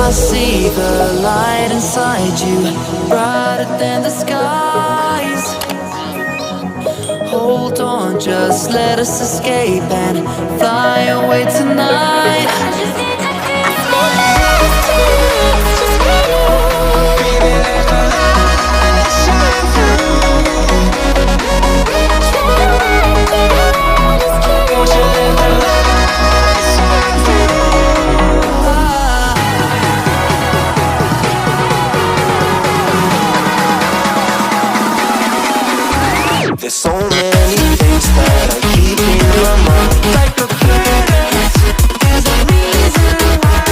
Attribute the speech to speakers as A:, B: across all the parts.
A: I see the light inside you, brighter than the skies. Hold on, just let us escape and fly away tonight. I just need to feel just for you. Baby, let the light shine through. Won't you let the light shine through? There's so many things that I keep in my mind, like a past. There's a reason why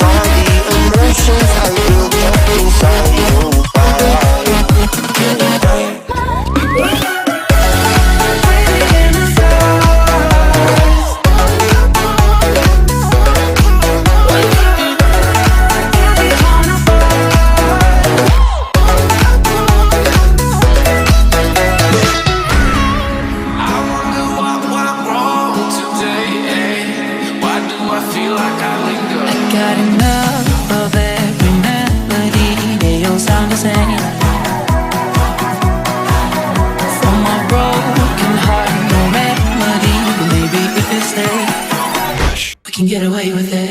A: all the emotions I built up inside you. Can get away with it.